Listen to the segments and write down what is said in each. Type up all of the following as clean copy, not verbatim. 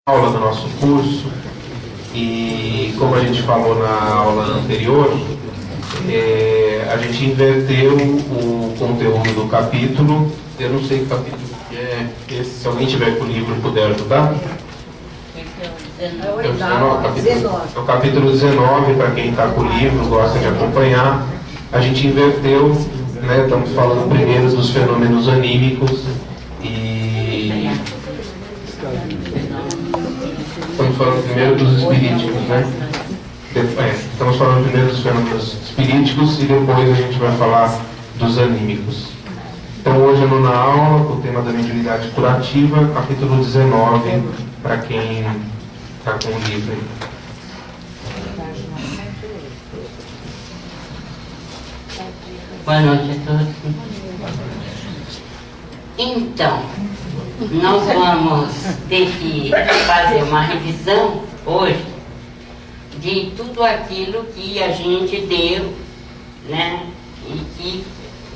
Aula do nosso curso, e como a gente falou na aula anterior, a gente inverteu o conteúdo do capítulo. Eu não sei que capítulo que é esse, se alguém tiver com o livro puder ajudar. É o capítulo 19, para quem está com o livro, gosta de acompanhar. A gente inverteu, né, estamos falando primeiro dos fenômenos anímicos e estamos falando primeiro dos espiríticos, né? Estamos falando primeiro dos fenômenos espiríticos e depois a gente vai falar dos anímicos. Então hoje é a nona aula, com o tema da mediunidade curativa, capítulo 19, para quem está com o livro aí. Boa noite a todos. Então, nós vamos ter que fazer uma revisão hoje de tudo aquilo que a gente deu, né? E que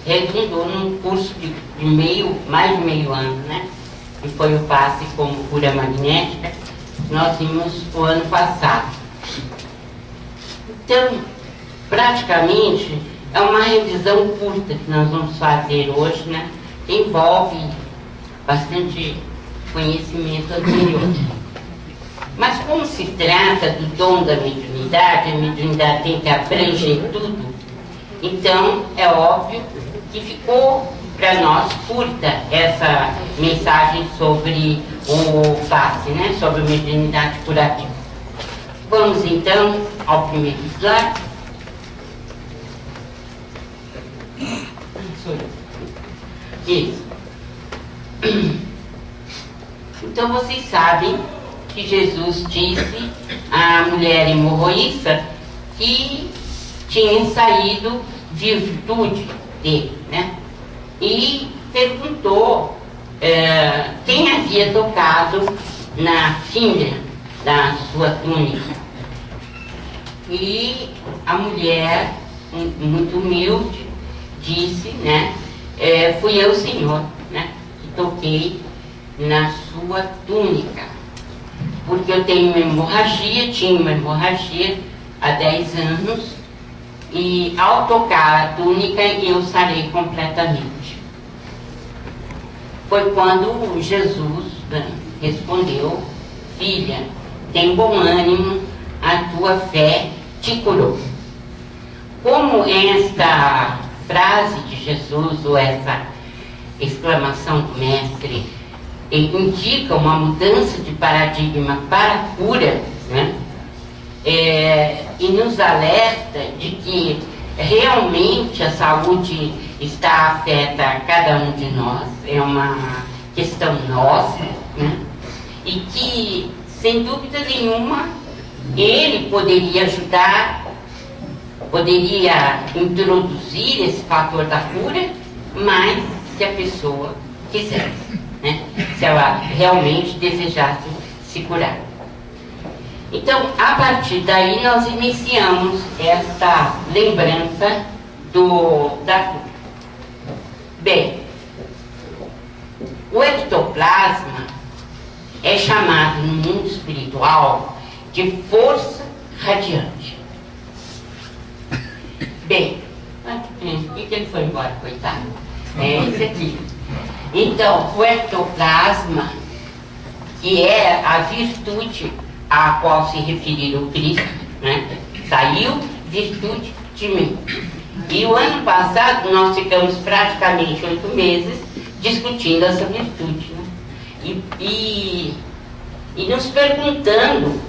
redundou num curso de mais de meio ano, né? Que foi o passe como cura magnética. Nós vimos o ano passado. Então, praticamente, é uma revisão curta que nós vamos fazer hoje, né? Que envolve bastante conhecimento anterior. Mas como se trata do dom da mediunidade, a mediunidade tem que abranger tudo, então é óbvio que ficou para nós curta essa mensagem sobre o passe, né? Sobre a mediunidade curativa. Vamos então ao primeiro slide. Isso. Então vocês sabem que Jesus disse à mulher hemorroísta que tinha saído virtude dele, né? E perguntou quem havia tocado na finha da sua túnica. E a mulher, muito humilde, disse, né? Fui eu, Senhor, né? Que toquei na sua túnica, porque eu tinha uma hemorragia há 10 anos, e ao tocar a túnica eu sarei completamente. Foi quando Jesus respondeu: filha, tem bom ânimo, a tua fé te curou. Como esta frase de Jesus, ou essa exclamação do mestre, indica uma mudança de paradigma para a cura, né? E nos alerta de que realmente a saúde afeta a cada um de nós, é uma questão nossa, né? E que, sem dúvida nenhuma, ele poderia ajudar, poderia introduzir esse fator da cura, mas se a pessoa quisesse, né? Se ela realmente desejasse se curar. Então, a partir daí, nós iniciamos esta lembrança da cura. Bem, o ectoplasma é chamado no mundo espiritual de força radiante. Bem, por que ele foi embora, coitado? É esse aqui. Então, o ectoplasma, que é a virtude a qual se referiu o Cristo, né? Saiu virtude de mim. E o ano passado nós ficamos praticamente 8 meses discutindo essa virtude, né? E nos perguntando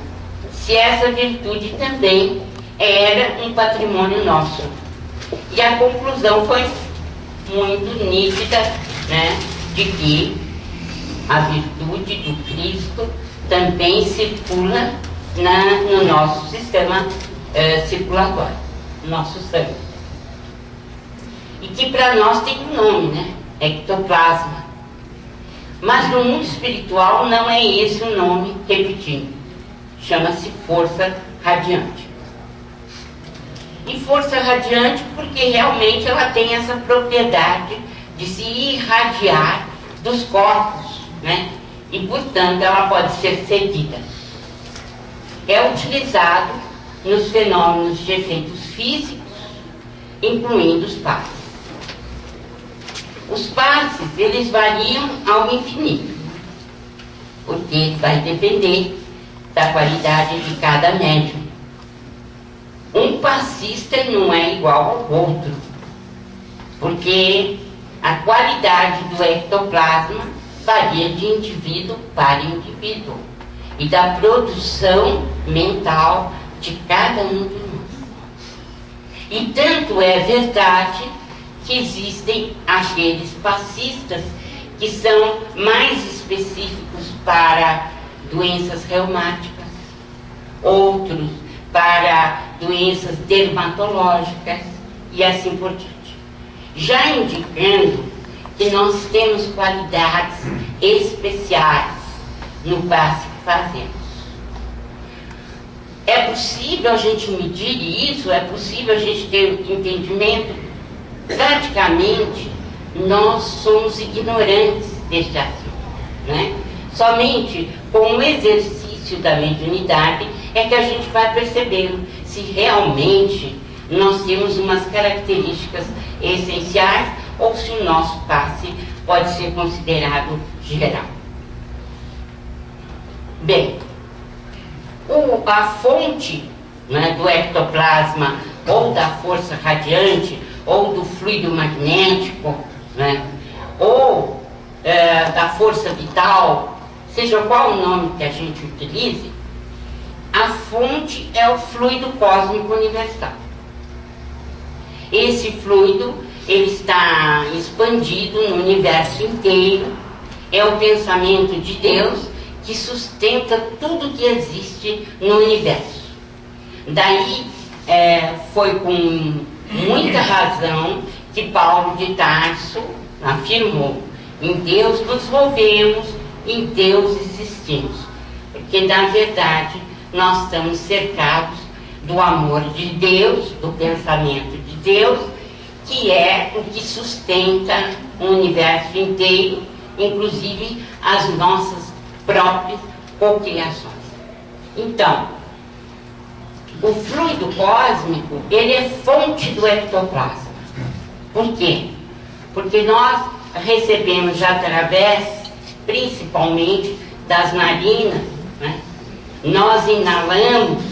se essa virtude também era um patrimônio nosso. E a conclusão foi muito nítida, né? De que a virtude do Cristo também circula no nosso sistema circulatório, no nosso sangue. E que para nós tem um nome, né? Ectoplasma. Mas no mundo espiritual não é esse o nome, repetindo. Chama-se força radiante. E força radiante porque realmente ela tem essa propriedade de se irradiar dos corpos, né? e, portanto, ela pode ser cedida. É utilizado nos fenômenos de efeitos físicos, incluindo os passes. Os passes, eles variam ao infinito, porque vai depender da qualidade de cada médium. Um passista não é igual ao outro, porque a qualidade do ectoplasma varia de indivíduo para indivíduo e da produção mental de cada um de nós. E tanto é verdade que existem aqueles passistas que são mais específicos para doenças reumáticas, outros para doenças dermatológicas e assim por diante. Já indicando que nós temos qualidades especiais no passe que fazemos. É possível a gente medir isso? É possível a gente ter entendimento? Praticamente, nós somos ignorantes deste assunto, né? Somente com o exercício da mediunidade é que a gente vai percebendo se realmente nós temos umas características essenciais ou se o nosso passe pode ser considerado geral. Bem, a fonte, né, do ectoplasma ou da força radiante ou do fluido magnético, né, ou da força vital, seja qual o nome que a gente utilize, a fonte é o fluido cósmico universal. Esse fluido, ele está expandido no universo inteiro, é o pensamento de Deus que sustenta tudo que existe no universo. Daí foi com muita razão que Paulo de Tarso afirmou: em Deus nos movemos, em Deus existimos. Porque na verdade nós estamos cercados do amor de Deus, do pensamento de Deus, que é o que sustenta o universo inteiro, inclusive as nossas próprias cocriações. Então, o fluido cósmico, ele é fonte do ectoplasma. Por quê? Porque nós recebemos através, principalmente, das narinas, né? Nós inalamos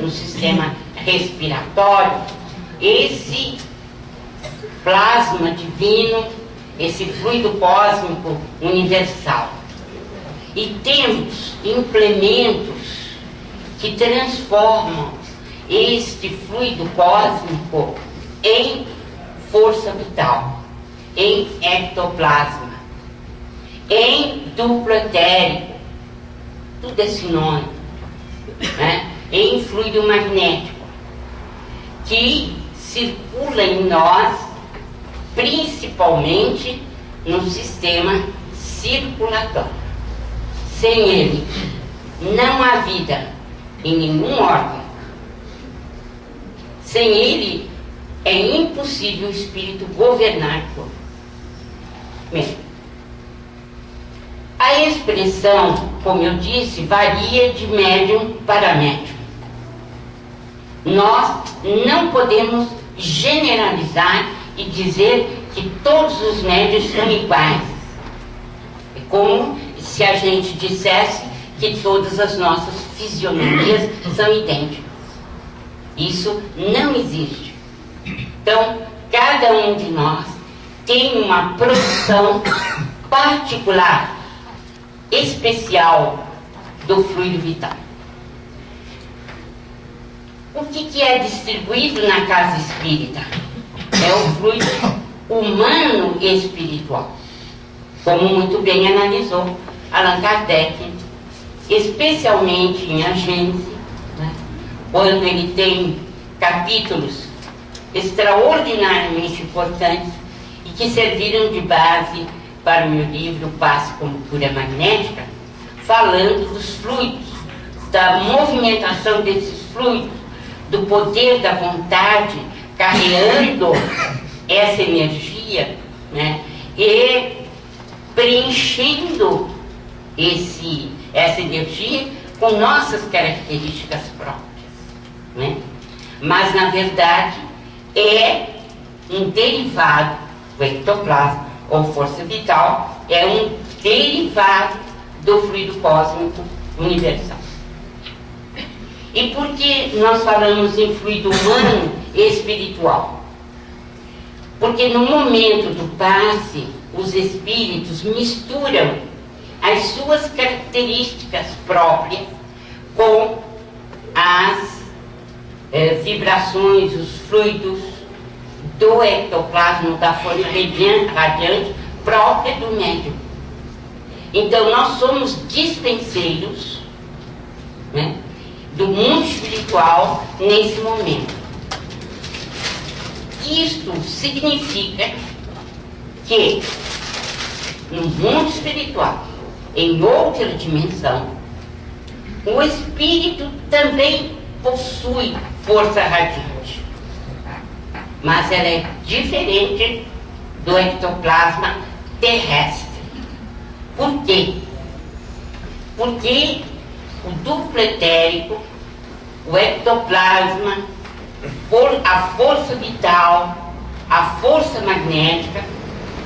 no sistema respiratório esse plasma divino, esse fluido cósmico universal. E temos implementos que transformam este fluido cósmico em força vital, em ectoplasma, em duplo etérico, tudo é sinônimo, né? Em fluido magnético, que circula em nós, principalmente no sistema circulatório. Sem ele, não há vida em nenhum órgão. Sem ele, é impossível o espírito governar o corpo. Bem, a expressão, como eu disse, varia de médium para médium. Nós não podemos generalizar e dizer que todos os médiuns são iguais. É como se a gente dissesse que todas as nossas fisionomias são idênticas. Isso não existe. Então, cada um de nós tem uma produção particular, especial do fluido vital. O que é distribuído na casa espírita? É o fluido humano e espiritual, como muito bem analisou Allan Kardec, especialmente em A Gênese, né, quando ele tem capítulos extraordinariamente importantes e que serviram de base para o meu livro Passe como Cura Magnética, falando dos fluidos, da movimentação desses fluidos, do poder da vontade carregando essa energia, né, e preenchendo essa energia com nossas características próprias, né? Mas, na verdade, é um derivado, o ectoplasma, ou força vital, é um derivado do fluido cósmico universal. E por que nós falamos em fluido humano e espiritual? Porque no momento do passe, os espíritos misturam as suas características próprias com as vibrações, os fluidos do ectoplasma, da força radiante própria do médium. Então nós somos dispenseiros, né, do mundo espiritual nesse momento. Isto significa que no mundo espiritual, em outra dimensão, o espírito também possui força radiante, mas ela é diferente do ectoplasma terrestre. Por quê? Porque o duplo etérico, o ectoplasma, a força vital, a força magnética,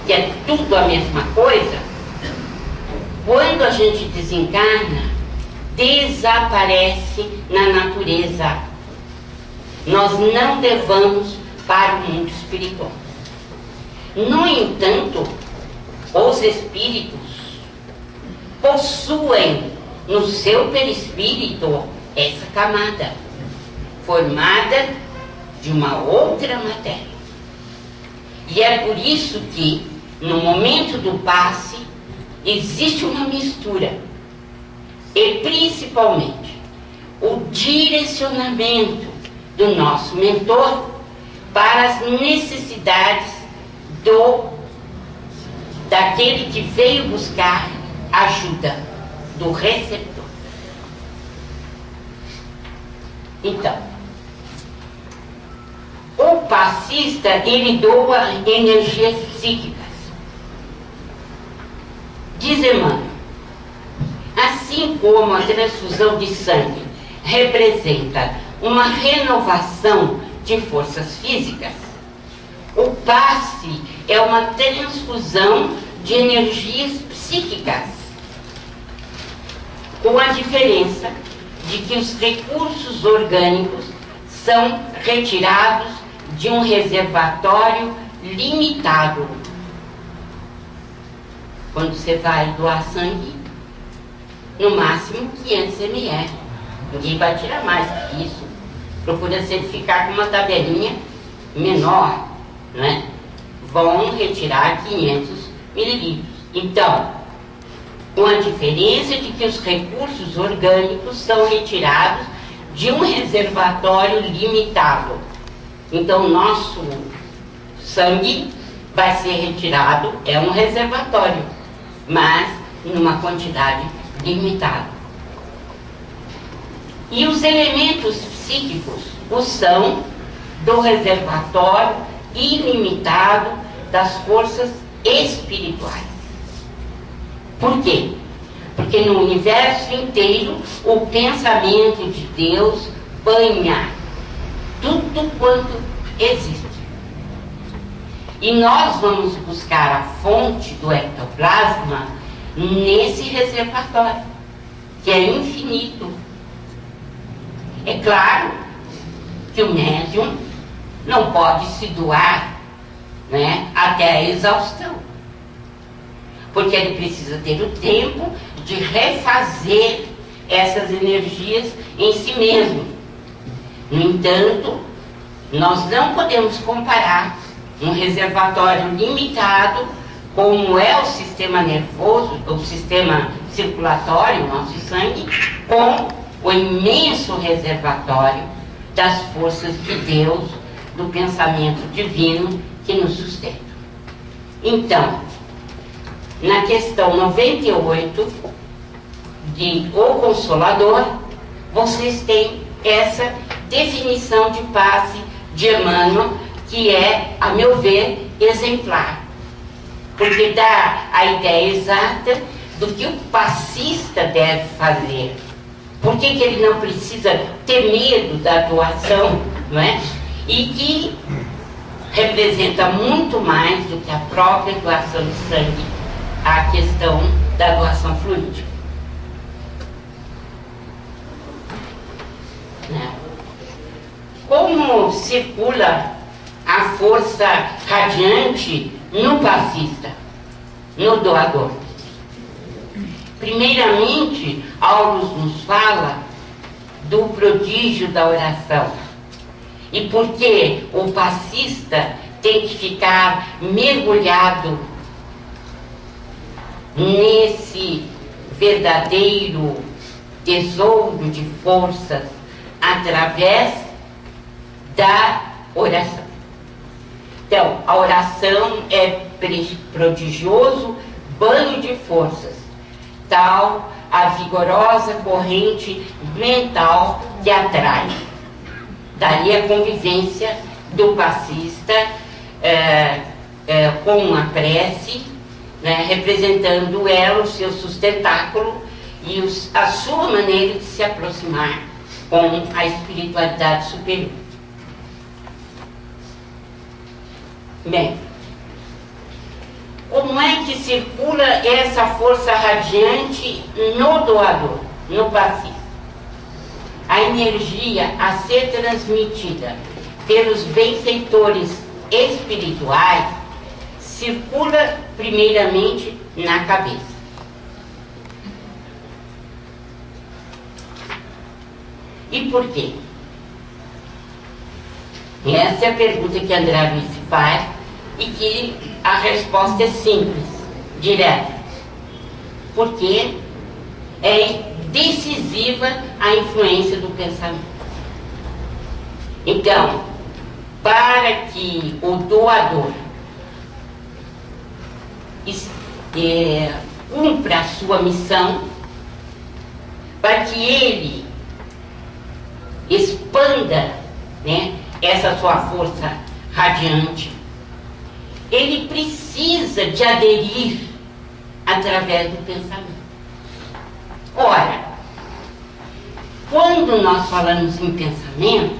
que é tudo a mesma coisa, quando a gente desencarna, desaparece na natureza. Nós não levamos para o mundo espiritual. No entanto, os espíritos possuem no seu perispírito essa camada, formada de uma outra matéria. E é por isso que, no momento do passe, existe uma mistura. E, principalmente, o direcionamento do nosso mentor para as necessidades daquele que veio buscar ajuda, do receptor. Então, o passista, ele doa energias psíquicas. Diz Emmanuel, assim como a transfusão de sangue representa uma renovação de forças físicas, o passe é uma transfusão de energias psíquicas, com a diferença de que os recursos orgânicos são retirados de um reservatório limitado. Quando você vai doar sangue, no máximo 500 ml. Ninguém vai tirar mais que isso. Procura sempre ficar com uma tabelinha menor, né? Vão retirar 500 mililitros. Então, com a diferença de que os recursos orgânicos são retirados de um reservatório limitado. Então, nosso sangue vai ser retirado, é um reservatório, mas numa quantidade limitada. E os elementos psíquicos o são do reservatório ilimitado das forças espirituais. Por quê? Porque no universo inteiro o pensamento de Deus banha tudo quanto existe. E nós vamos buscar a fonte do ectoplasma nesse reservatório, que é infinito. É claro que o médium não pode se doar, né, até a exaustão, porque ele precisa ter o tempo de refazer essas energias em si mesmo. No entanto, nós não podemos comparar um reservatório limitado, como é o sistema nervoso, o sistema circulatório, o nosso sangue, com o imenso reservatório das forças de Deus, do pensamento divino que nos sustenta. Então, na questão 98 de O Consolador, vocês têm essa definição de passe de Emmanuel, que é, a meu ver, exemplar, porque dá a ideia exata do que o passista deve fazer. Por que ele não precisa ter medo da doação, não é? E que representa muito mais do que a própria doação de sangue, a questão da doação fluídica. Como circula a força radiante no passista, no doador? Primeiramente, Aulus nos fala do prodígio da oração. E porque o passista tem que ficar mergulhado nesse verdadeiro tesouro de forças através da oração. Então, a oração é prodigioso banho de forças, tal a vigorosa corrente mental que atrai. Daí a convivência do passista com a prece, né, representando ela, o seu sustentáculo e a sua maneira de se aproximar com a espiritualidade superior. Bem, como é que circula essa força radiante no doador, no passista? A energia a ser transmitida pelos benfeitores espirituais circula primeiramente na cabeça. E por quê? Essa é a pergunta que André Luiz faz e que a resposta é simples, direta. Porque é decisiva a influência do pensamento. Então, para que o doador cumpra a sua missão, para que ele expanda, né, essa sua força radiante, ele precisa de aderir através do pensamento. Ora, quando nós falamos em pensamento,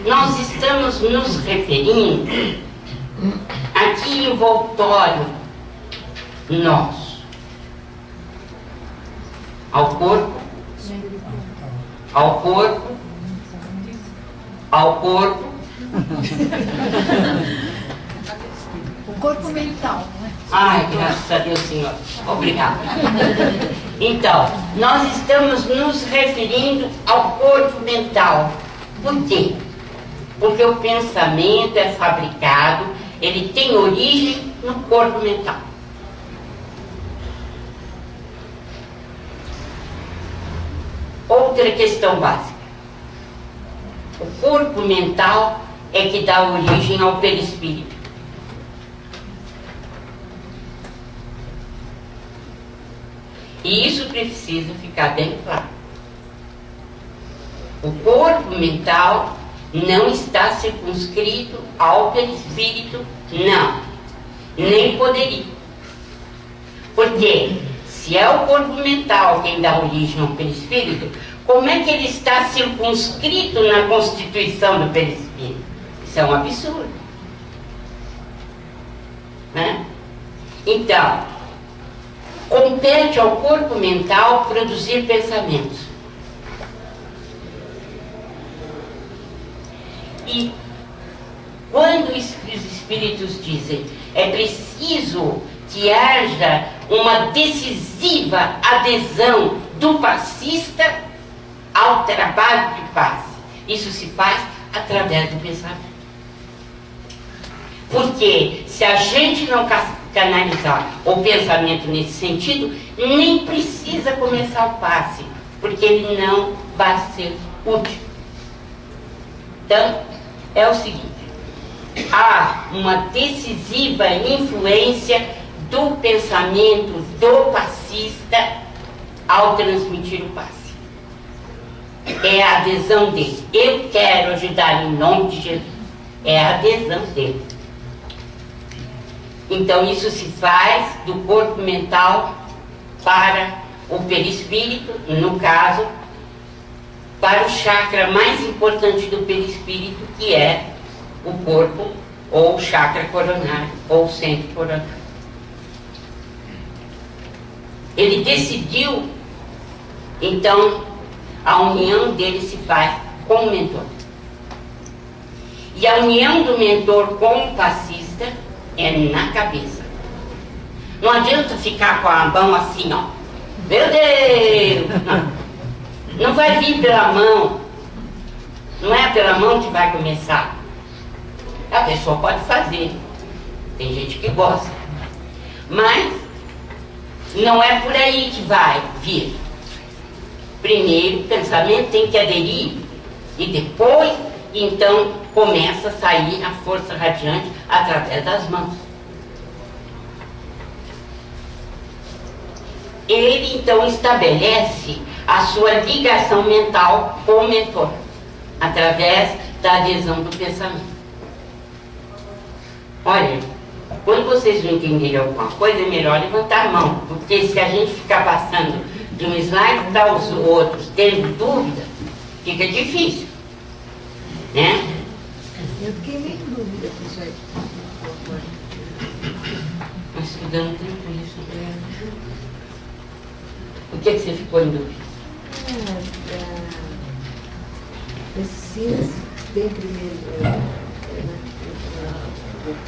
nós estamos nos referindo aqui envoltório nosso, ao corpo, o corpo mental, né? Ai, graças a Deus, Senhor. Obrigada. Então, nós estamos nos referindo ao corpo mental. Por quê? Porque o pensamento é fabricado, ele tem origem no corpo mental. Outra questão básica. O corpo mental é que dá origem ao perispírito. E isso precisa ficar bem claro. O corpo mental não está circunscrito ao perispírito, não. Nem poderia. Porque se é o corpo mental quem dá origem ao perispírito, como é que ele está circunscrito na constituição do perispírito? Isso é um absurdo. Né? Então, compete ao corpo mental produzir pensamentos. E quando os espíritos dizem é preciso que haja uma decisiva adesão do passista ao trabalho de passe, isso se faz através do pensamento. Porque se a gente não canalizar o pensamento nesse sentido, nem precisa começar o passe, porque ele não vai ser útil. Então, é o seguinte: há uma decisiva influência do pensamento do passista ao transmitir o passe. É a adesão dele. Eu quero ajudar em nome de Jesus. É a adesão dele. Então isso se faz do corpo mental para o perispírito, no caso, para o chakra mais importante do perispírito, que é o corpo, ou chakra coronário, ou centro coronário. Ele decidiu, então, a união dele se faz com o mentor. E a união do mentor com o passista é na cabeça. Não adianta ficar com a mão assim, ó. Meu Deus! Não vai vir pela mão. Não é pela mão que vai começar. A pessoa pode fazer. Tem gente que gosta. Mas não é por aí que vai vir. Primeiro o pensamento tem que aderir. E depois, então, começa a sair a força radiante através das mãos. Ele, então, estabelece a sua ligação mental com o mentor, através da adesão do pensamento. Olha, quando vocês não entenderem alguma coisa, é melhor levantar a mão, porque se a gente ficar passando de um slide para os outros, tendo dúvida, fica difícil, né? Eu fiquei meio em dúvida com isso aí. Mas estudando tranquilo isso. O que você ficou em dúvida? Precisa ter primeiro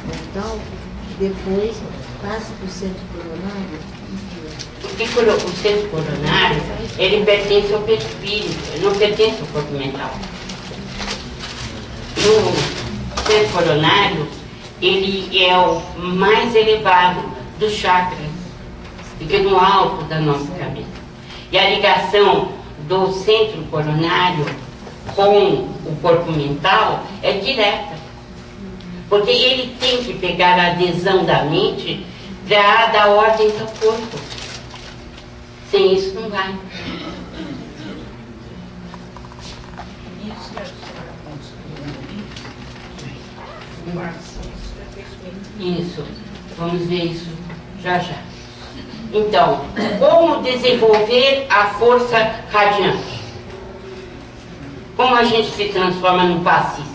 mental, depois passa para o centro coronário. Porque o centro coronário, ele pertence ao perispírito, ele não pertence ao corpo mental. O centro coronário, ele é o mais elevado dos chakras, fica no alto da nossa cabeça. E a ligação do centro coronário com o corpo mental é direta. Porque ele tem que pegar a adesão da mente para dar ordem ao corpo. Sem isso não vai. Isso. Vamos ver isso já já. Então, como desenvolver a força radiante? Como a gente se transforma num passista?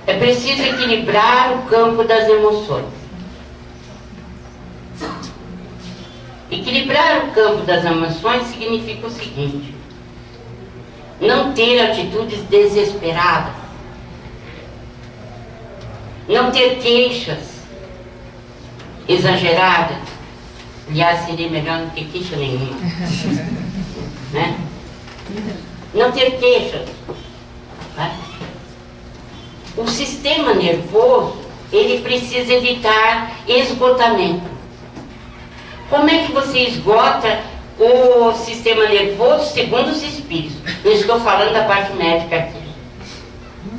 É preciso equilibrar o campo das emoções. Equilibrar o campo das emoções significa o seguinte: não ter atitudes desesperadas, não ter queixas exageradas. Aliás, seria melhor não ter queixa nenhuma, né? Não ter queixas, né? O sistema nervoso, ele precisa evitar esgotamento. Como é que você esgota o sistema nervoso segundo os espíritos? Eu estou falando da parte médica aqui.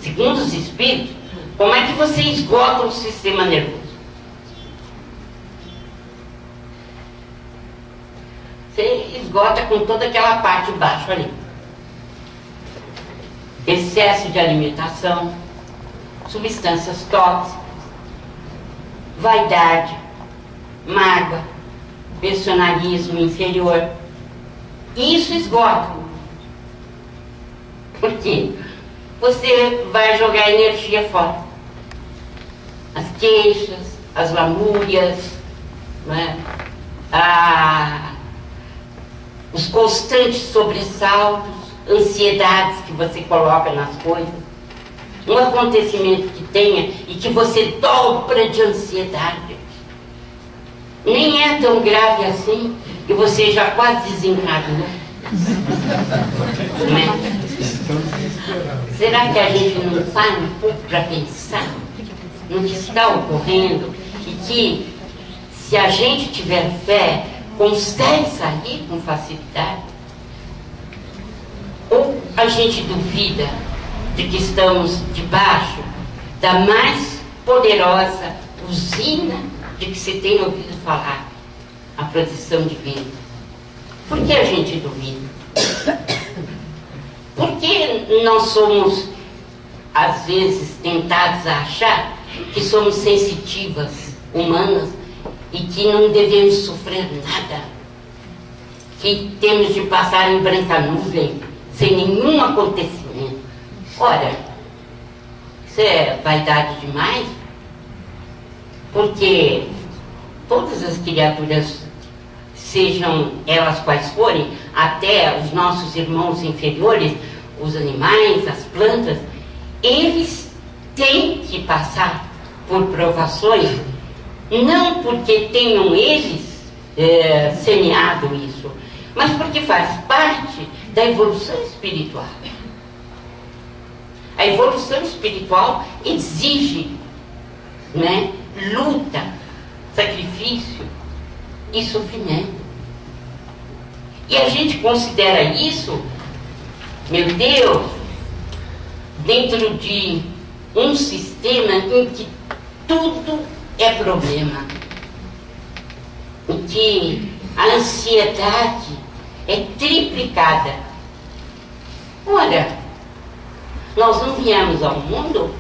Segundo os espíritos, como é que você esgota o sistema nervoso? Você esgota com toda aquela parte baixa ali. Excesso de alimentação, substâncias tóxicas, vaidade, mágoa, personalismo inferior. Isso esgota. Por quê? Você vai jogar energia fora. As queixas, as lamúrias, né? Os constantes sobressaltos, ansiedades que você coloca nas coisas. Um acontecimento que tenha e que você dobra de ansiedade. Nem é tão grave assim que você já quase desencarnou. Não é? Será que a gente não para um pouco para pensar no que está ocorrendo e que, se a gente tiver fé, consegue sair com facilidade? Ou a gente duvida de que estamos debaixo da mais poderosa usina de que se tem ouvido falar, a proteção divina? Por que a gente duvida? Porque nós somos, às vezes, tentados a achar que somos sensitivas, humanas, e que não devemos sofrer nada, que temos de passar em branca nuvem, sem nenhum acontecimento. Ora, isso é vaidade demais, porque todas as criaturas, sejam elas quais forem, até os nossos irmãos inferiores, os animais, as plantas, eles têm que passar por provações, não porque tenham eles semeado isso, mas porque faz parte da evolução espiritual. A evolução espiritual exige, né, luta, sacrifício e sofrimento. E a gente considera isso, meu Deus, dentro de um sistema em que tudo é problema, em que a ansiedade é triplicada. Ora, nós não viemos ao mundo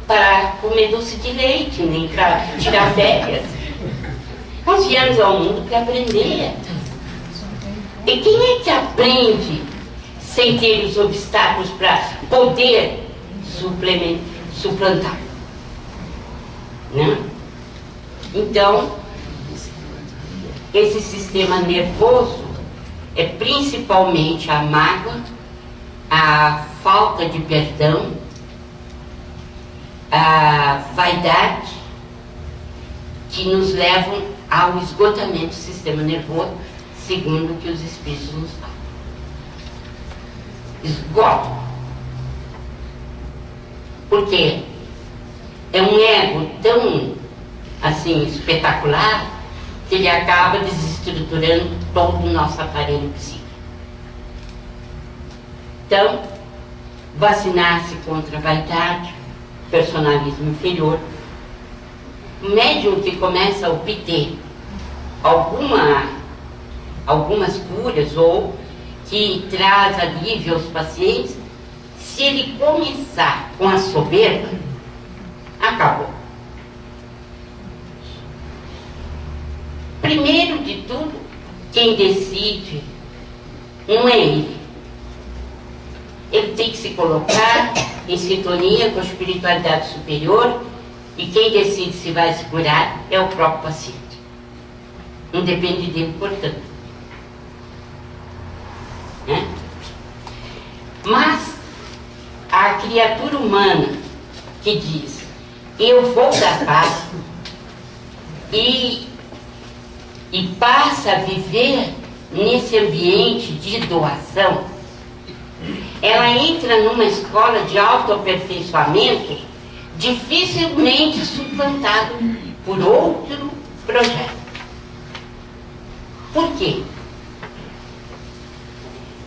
para comer doce de leite, nem para tirar férias. Nós viemos ao mundo para aprender. E quem é que aprende sem ter os obstáculos para poder suplantar? Né? Então, esse sistema nervoso é principalmente a mágoa, a falta de perdão, a vaidade, que nos levam ao esgotamento do sistema nervoso, segundo o que os espíritos nos falam. Esgotam. Porque é um ego tão, assim, espetacular, que ele acaba desestruturando todo o nosso aparelho psíquico. Então, vacinar-se contra a vaidade, personalismo inferior, o médium que começa a obter algumas curas ou que traz alívio aos pacientes, se ele começar com a soberba, acabou. Primeiro de tudo, quem decide não é ele. Ele tem que se colocar em sintonia com a espiritualidade superior, e quem decide se vai se curar é o próprio paciente. Não depende dele, portanto. Né? Mas a criatura humana que diz, eu vou dar paz, e passa a viver nesse ambiente de doação, ela entra numa escola de autoaperfeiçoamento dificilmente suplantado por outro projeto. Por quê?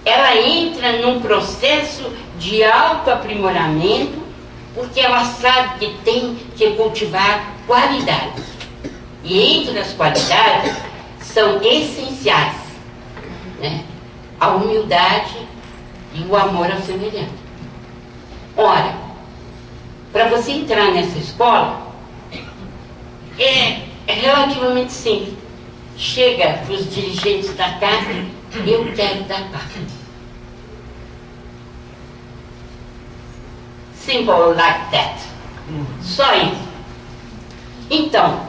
Ela entra num processo de autoaprimoramento, porque ela sabe que tem que cultivar qualidades. E entre as qualidades são essenciais, né? A humildade e o amor ao semelhante. Ora, para você entrar nessa escola, é relativamente simples. Chega para os dirigentes da casa, eu quero dar paz. Simple like that. Só isso. Então,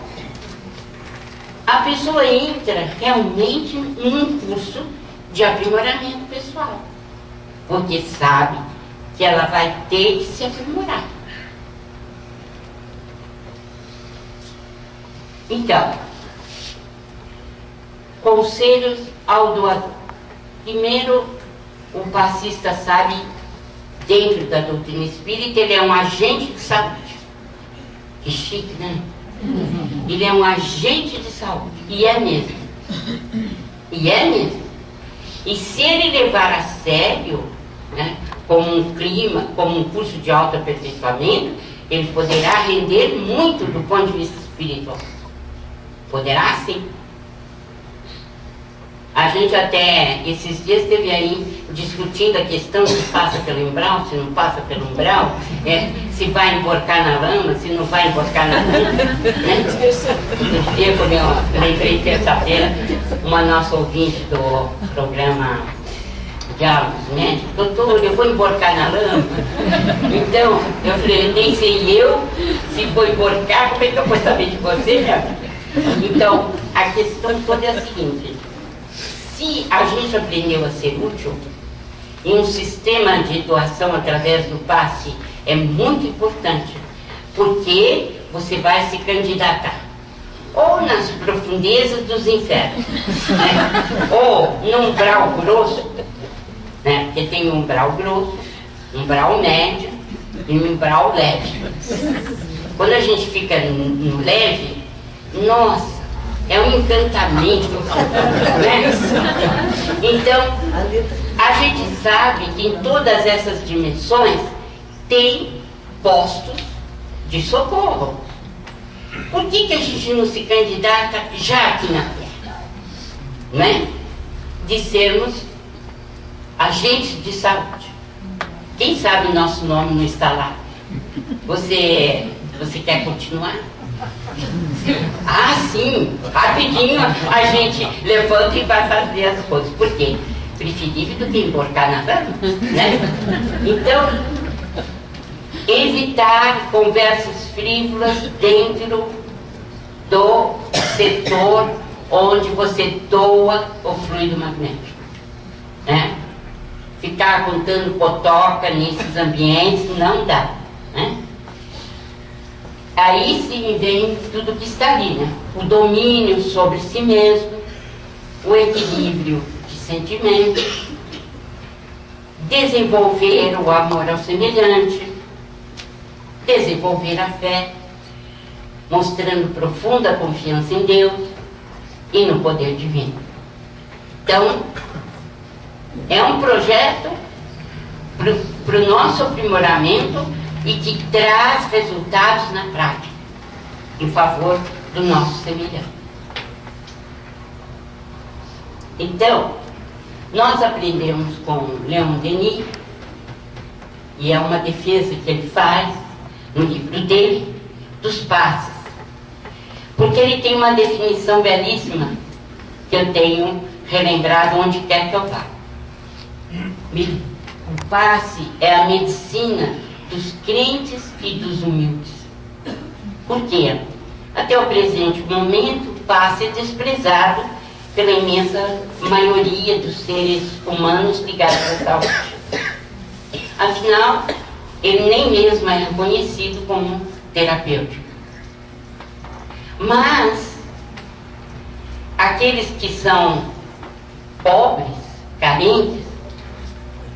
a pessoa entra realmente num curso de aprimoramento pessoal, porque sabe que ela vai ter que se aprimorar. Então, conselhos ao doador. Primeiro, o passista sabe, dentro da doutrina espírita, ele é um agente de saúde. Que chique, né? Ele é um agente de saúde. E é mesmo. E é mesmo. E se ele levar a sério, né, como um clima, como um curso de autoaperfeiçoamento, ele poderá render muito do ponto de vista espiritual. Poderá sim. A gente até, esses dias, esteve aí discutindo a questão se passa pelo umbral, se não passa pelo umbral, se vai emborcar na lama, se não vai emborcar na lama. Né? Eu lembrei terça-feira, uma nossa ouvinte do programa Diálogos Médicos, doutor, eu vou emborcar na lama. Então, eu falei, nem sei eu se vou emborcar, como é que eu vou saber de você? Né? Então, a questão toda é a seguinte: se a gente aprendeu a ser útil, e um sistema de doação através do passe é muito importante, porque você vai se candidatar ou nas profundezas dos infernos, né? Ou num umbral grosso, né? Porque tem um umbral grosso, um umbral médio e um umbral leve. Quando a gente fica no leve, nossa, é um encantamento, né? Então, a gente sabe que em todas essas dimensões tem postos de socorro. Por que a gente não se candidata já aqui na Terra? Né? De sermos agentes de saúde. Quem sabe o nosso nome não está lá? Você quer continuar? Ah, sim, rapidinho a gente levanta e vai fazer as coisas. Por quê? Preferível do que emborcar na lama, né? Então, evitar conversas frívolas dentro do setor onde você doa o fluido magnético, né? Ficar contando potoca nesses ambientes não dá, né? Aí sim vem tudo que está ali, né? O domínio sobre si mesmo, o equilíbrio de sentimentos, desenvolver o amor ao semelhante, desenvolver a fé, mostrando profunda confiança em Deus e no poder divino. Então, é um projeto para o nosso aprimoramento e que traz resultados na prática, em favor do nosso semelhante. Então, nós aprendemos com Leon Denis, e é uma defesa que ele faz no livro dele, dos passes. Porque ele tem uma definição belíssima, que eu tenho relembrado onde quer que eu vá. O passe é a medicina dos crentes e dos humildes. Por quê? Até o presente momento, o passe é desprezado pela imensa maioria dos seres humanos ligados à saúde. Afinal, ele nem mesmo é reconhecido como terapêutico. Mas, aqueles que são pobres, carentes,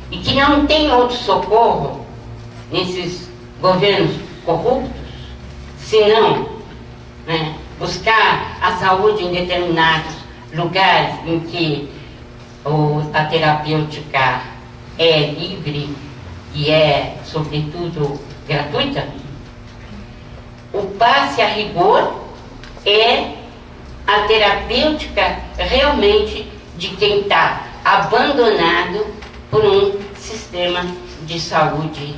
e que não têm outro socorro nesses governos corruptos, senão, né, buscar a saúde em determinados lugares em que a terapêutica é livre e é, sobretudo, gratuita, o passe a rigor é a terapêutica realmente de quem está abandonado por um sistema de saúde,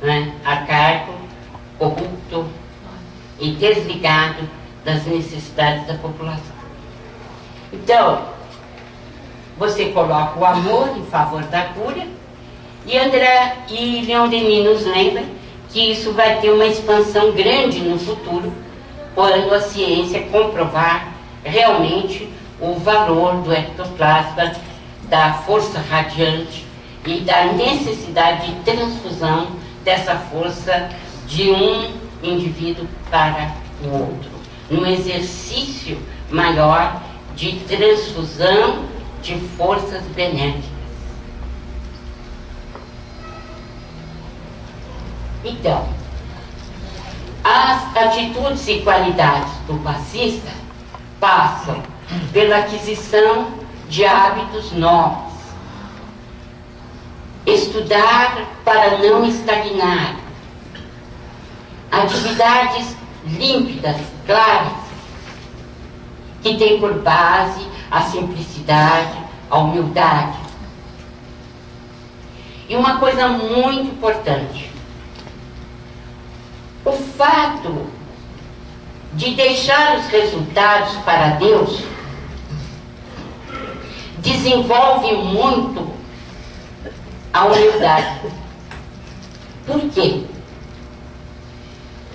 né, arcaico, corrupto e desligado das necessidades da população. Então, você coloca o amor em favor da cura, e Leon Denis nos lembra que isso vai ter uma expansão grande no futuro, quando a ciência comprovar realmente o valor do ectoplasma, da força radiante e da necessidade de transfusão dessa força de um indivíduo para o outro, num exercício maior de transfusão de forças benéficas. Então, as atitudes e qualidades do passista passam pela aquisição de hábitos novos, estudar para não estagnar, atividades límpidas, claras, que têm por base a simplicidade, a humildade. E uma coisa muito importante, o fato de deixar os resultados para Deus desenvolve muito a humildade. Por quê?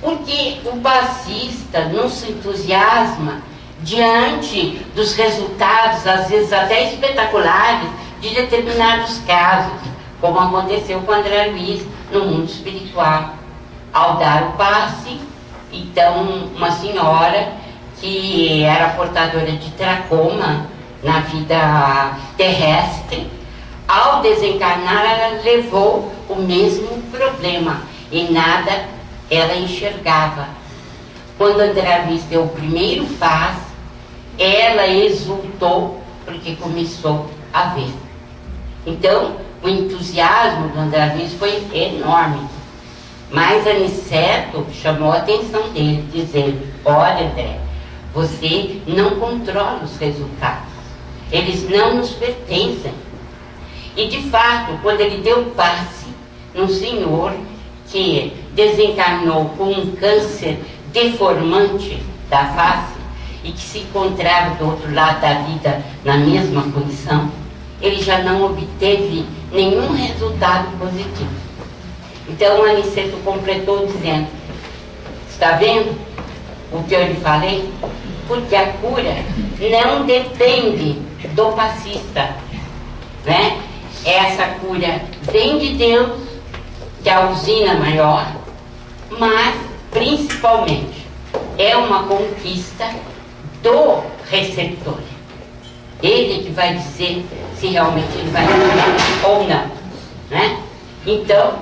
Porque o passista não se entusiasma diante dos resultados, às vezes até espetaculares, de determinados casos, como aconteceu com André Luiz no mundo espiritual. Ao dar o passe, então uma senhora que era portadora de tracoma na vida terrestre, ao desencarnar ela levou o mesmo problema e nada ela enxergava. Quando André Luiz deu o primeiro passe, ela exultou porque começou a ver. Então o entusiasmo do André Luiz foi enorme. Mas Aniceto chamou a atenção dele, dizendo: olha, André, você não controla os resultados, eles não nos pertencem. E de fato, quando ele deu passe num senhor que desencarnou com um câncer deformante da face e que se encontrava do outro lado da vida na mesma condição, ele já não obteve nenhum resultado positivo. Então Aniceto completou dizendo: está vendo o que eu lhe falei? Porque a cura não depende do passista, né? Essa cura vem de Deus, que é a usina maior, mas principalmente é uma conquista do receptor. Ele que vai dizer se realmente ele vai curar ou não, né? Então,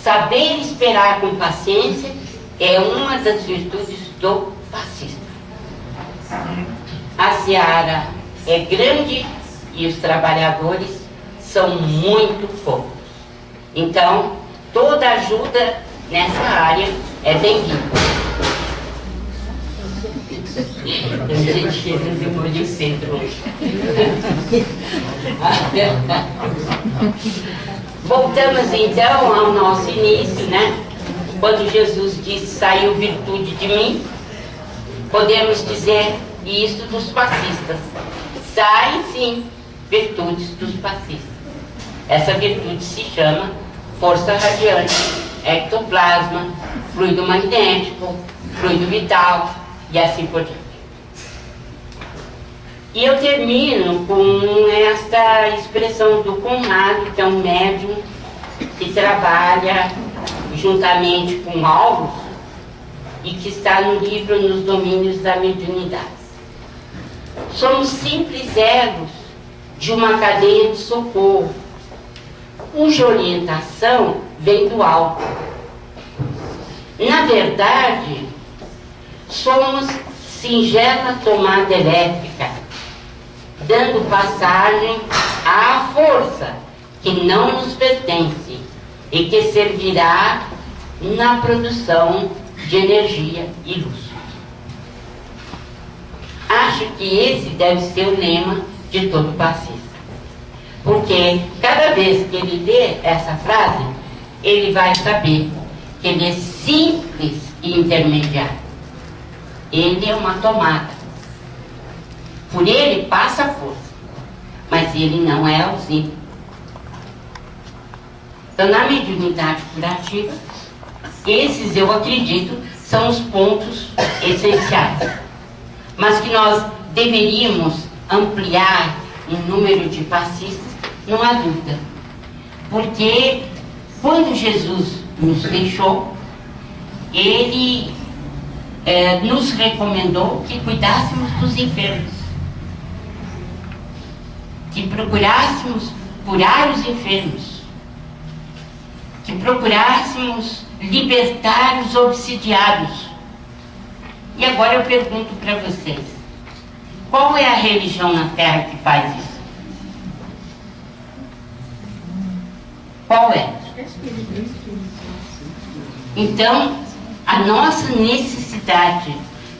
saber esperar com paciência é uma das virtudes do passista. A seara é grande e os trabalhadores são muito poucos. Então, toda ajuda nessa área é bem-vinda. A gente demorou cedo hoje. Voltamos então ao nosso início, né? Quando Jesus disse: saiu virtude de mim, podemos dizer isso dos passistas. Saem sim virtudes dos passistas. Essa virtude se chama força radiante, ectoplasma, fluido magnético, fluido vital e assim por diante. E eu termino com esta expressão do Conrado, que é um médium que trabalha juntamente com Aulos e que está no livro Nos Domínios da Mediunidade. Somos simples elos de uma cadeia de socorro, cuja orientação vem do alto. Na verdade, somos singela tomada elétrica, dando passagem à força que não nos pertence e que servirá na produção de energia e luz. Acho que esse deve ser o lema de todo passista, porque cada vez que ele lê essa frase, ele vai saber que ele é simples e intermediário. Ele é uma tomada. Por ele passa a força, mas ele não é a usina. Então, na mediunidade curativa, esses, eu acredito, são os pontos essenciais, mas que nós deveríamos ampliar o número de passistas, não há dúvida, porque quando Jesus nos deixou, ele nos recomendou que cuidássemos dos enfermos, que procurássemos curar os enfermos, que procurássemos libertar os obsidiados. E agora eu pergunto para vocês: qual é a religião na Terra que faz isso? Qual é? Então, a nossa necessidade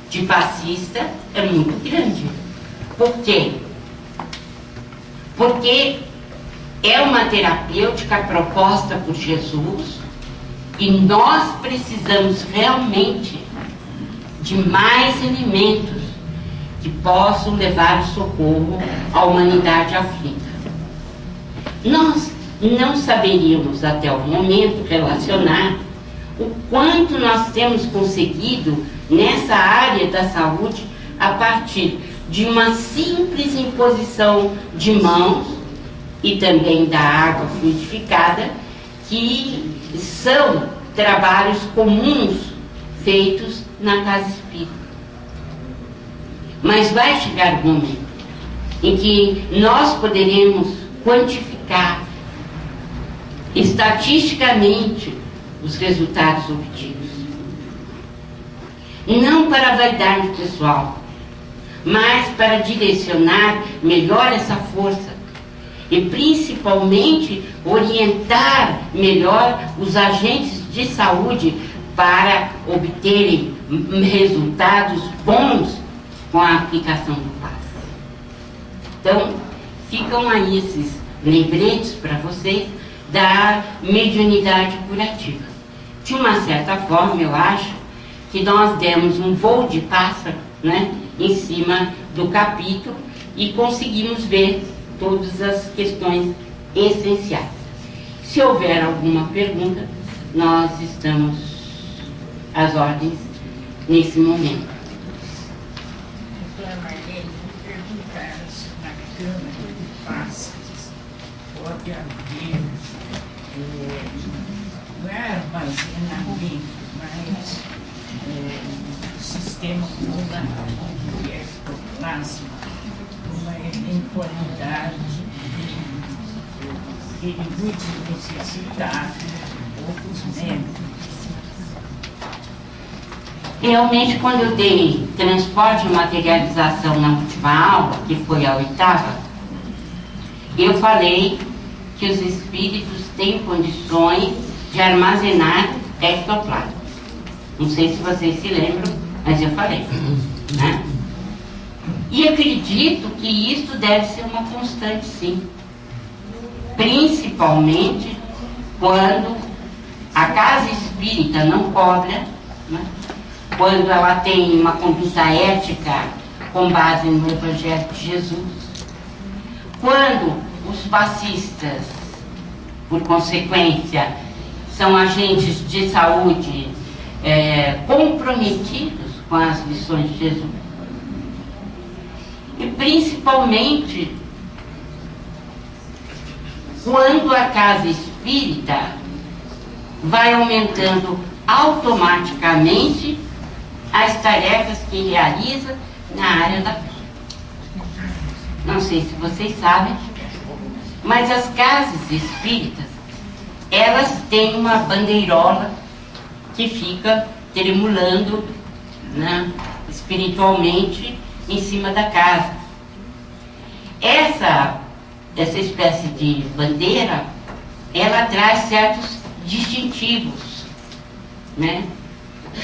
de passista é muito grande. Por quê? porque é uma terapêutica proposta por Jesus e nós precisamos realmente de mais elementos que possam levar o socorro à humanidade aflita. Nós não saberíamos até o momento relacionar o quanto nós temos conseguido nessa área da saúde a partir de uma simples imposição de mãos e também da água fluidificada, que são trabalhos comuns feitos na casa espírita. Mas vai chegar o momento em que nós poderemos quantificar estatisticamente os resultados obtidos. Não para a vaidade pessoal, mas para direcionar melhor essa força e principalmente orientar melhor os agentes de saúde para obterem resultados bons com a aplicação do passe. Então, ficam aí esses lembretes para vocês da mediunidade curativa. De uma certa forma, eu acho que nós demos um voo de pássaro, né, em cima do capítulo e conseguimos ver todas as questões essenciais. Se houver alguma pergunta, nós estamos às ordens nesse momento. Perguntaram se na Câmara de Passes pode haver não é armazenamento, mas o sistema pulmonar de ectoplasma, uma eventualidade de ele muito necessitar outros médicos. Realmente, quando eu dei transporte e materialização na última aula, que foi a 8ª, eu falei que os espíritos têm condições de armazenar ectoplasma. Não sei se vocês se lembram, mas eu falei, né? E acredito que isso deve ser uma constante, sim. Principalmente quando a casa espírita não cobra, né? Quando ela tem uma conduta ética com base no Evangelho de Jesus, quando os passistas, por consequência, são agentes de saúde comprometidos com as lições de Jesus, e principalmente quando a casa espírita vai aumentando automaticamente as tarefas que realiza na área da vida. Não sei se vocês sabem, mas as casas espíritas, elas têm uma bandeirola que fica tremulando, né, espiritualmente em cima da casa. Essa espécie de bandeira, ela traz certos distintivos, né,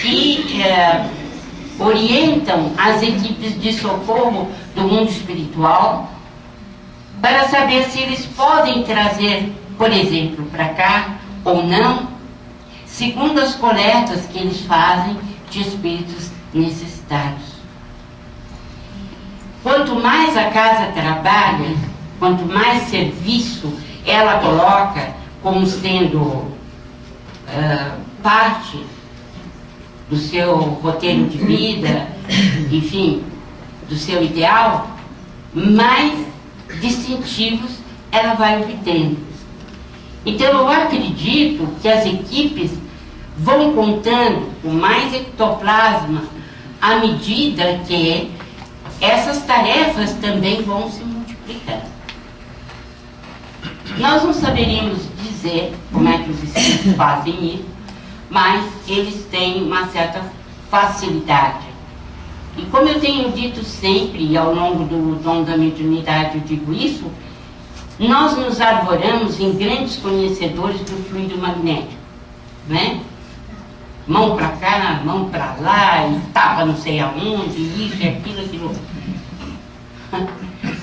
que orientam as equipes de socorro do mundo espiritual para saber se eles podem trazer, por exemplo, para cá ou não, segundo as coletas que eles fazem de espíritos necessitados. Quanto mais a casa trabalha, quanto mais serviço ela coloca como sendo parte do seu roteiro de vida, enfim, do seu ideal, mais distintivos ela vai obtendo. Então eu acredito que as equipes vão contando com mais ectoplasma à medida que essas tarefas também vão se multiplicando. Nós não saberíamos dizer como é que os espíritos fazem isso, mas eles têm uma certa facilidade. E como eu tenho dito sempre, e ao longo do dom da mediunidade eu digo isso, nós nos arvoramos em grandes conhecedores do fluido magnético, né? Mão para cá, mão para lá, e tapa não sei aonde, isso, aquilo, aquilo.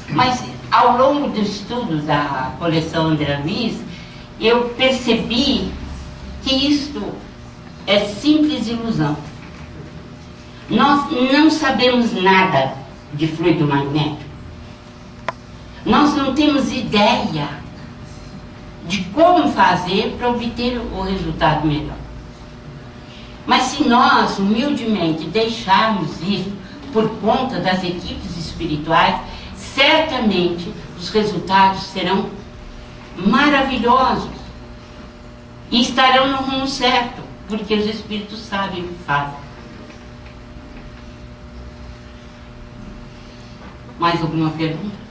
Mas ao longo do estudo da coleção André Luiz, eu percebi que isto é simples ilusão. Nós não sabemos nada de fluido magnético. Nós não temos ideia de como fazer para obter o resultado melhor. Mas se nós, humildemente, deixarmos ir por conta das equipes espirituais, certamente os resultados serão maravilhosos e estarão no rumo certo, porque os espíritos sabem o que fazem. Mais alguma pergunta?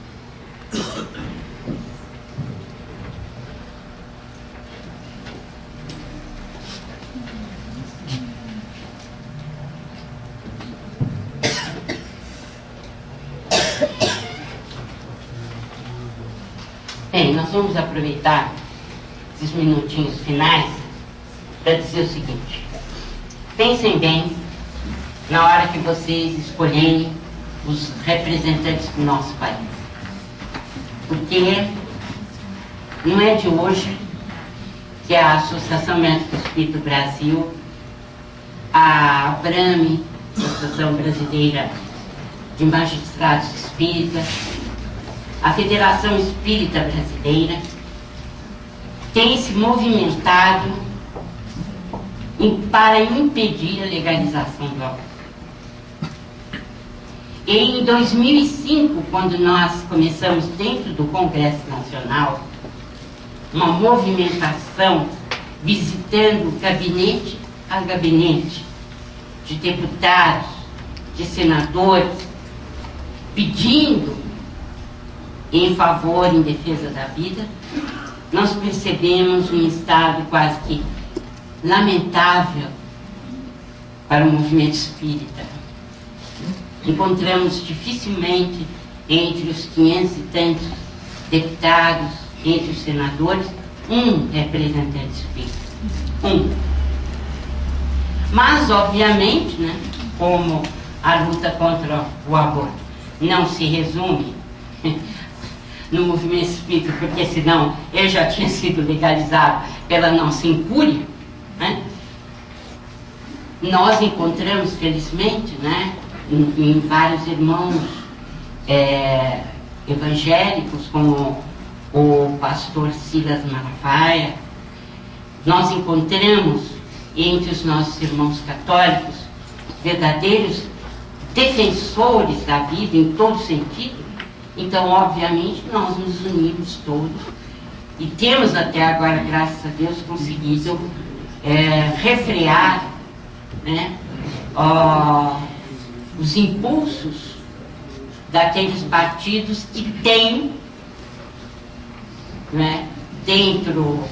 Bem, nós vamos aproveitar esses minutinhos finais para dizer o seguinte: pensem bem na hora que vocês escolherem os representantes do nosso país, porque não é de hoje que a Associação Médica Espírita do Brasil, a ABRAME, Associação Brasileira de Magistrados Espíritas, a Federação Espírita Brasileira, tem se movimentado para impedir a legalização do aborto. E em 2005, quando nós começamos dentro do Congresso Nacional, uma movimentação visitando gabinete a gabinete de deputados, de senadores, pedindo em favor, em defesa da vida, nós percebemos um estado quase que lamentável para o movimento espírita. Encontramos dificilmente entre os 500 e tantos deputados, entre os senadores, um representante espírita. Um. Mas, obviamente, né, como a luta contra o aborto não se resume no movimento espírita, porque senão ele já tinha sido legalizado pela nossa incúria, né? Nós encontramos, felizmente, né, em vários irmãos evangélicos, como o pastor Silas Malafaia, nós encontramos entre os nossos irmãos católicos verdadeiros defensores da vida em todo sentido. Então, obviamente, nós nos unimos todos e temos até agora, graças a Deus, conseguido refrear, né, os impulsos daqueles partidos que têm, né, dentro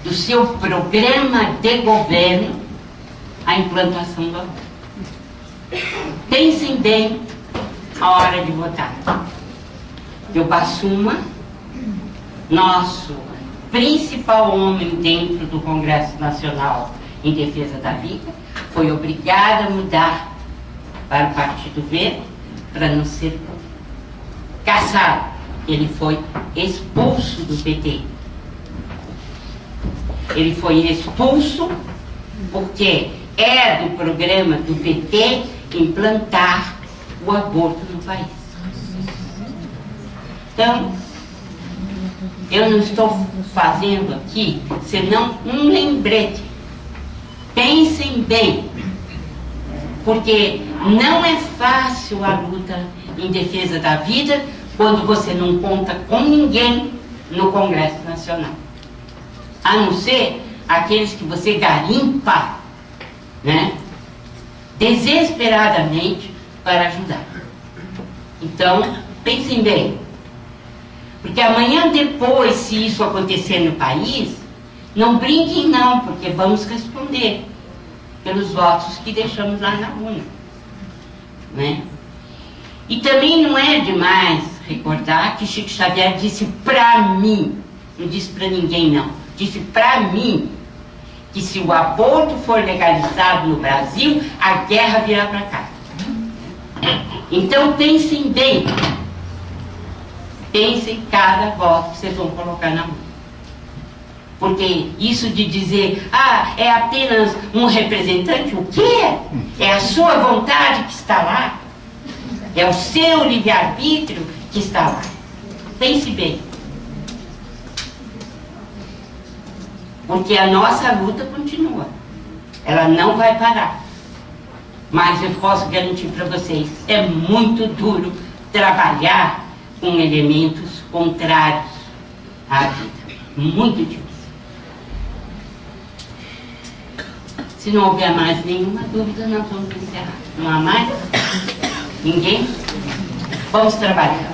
do seu programa de governo a implantação do aborto. Pensem bem a hora de votar. O Bassuma, nosso principal homem dentro do Congresso Nacional em Defesa da Vida, foi obrigado a mudar para o Partido Verde para não ser caçado. Ele foi expulso do PT. Ele foi expulso porque é do programa do PT implantar o aborto no país. Então, eu não estou fazendo aqui senão um lembrete. Pensem bem, porque não é fácil a luta em defesa da vida quando você não conta com ninguém no Congresso Nacional, a não ser aqueles que você garimpa, né, desesperadamente para ajudar. Então, pensem bem, porque amanhã depois, se isso acontecer no país, não brinquem não, porque vamos responder pelos votos que deixamos lá na urna, né? E também não é demais recordar que Chico Xavier disse para mim, não disse para ninguém não, disse para mim, que se o aborto for legalizado no Brasil, a guerra virá para cá. Então pensem bem, Pensem cada voto que vocês vão colocar na mão. Porque isso de dizer, é apenas um representante, o quê? É a sua vontade que está lá. É o seu livre-arbítrio que está lá. Pense bem. Porque a nossa luta continua. Ela não vai parar. Mas eu posso garantir para vocês, é muito duro trabalhar com elementos contrários à vida. Muito difícil. Se não houver mais nenhuma dúvida, nós vamos encerrar. Não há mais? Ninguém? Vamos trabalhar.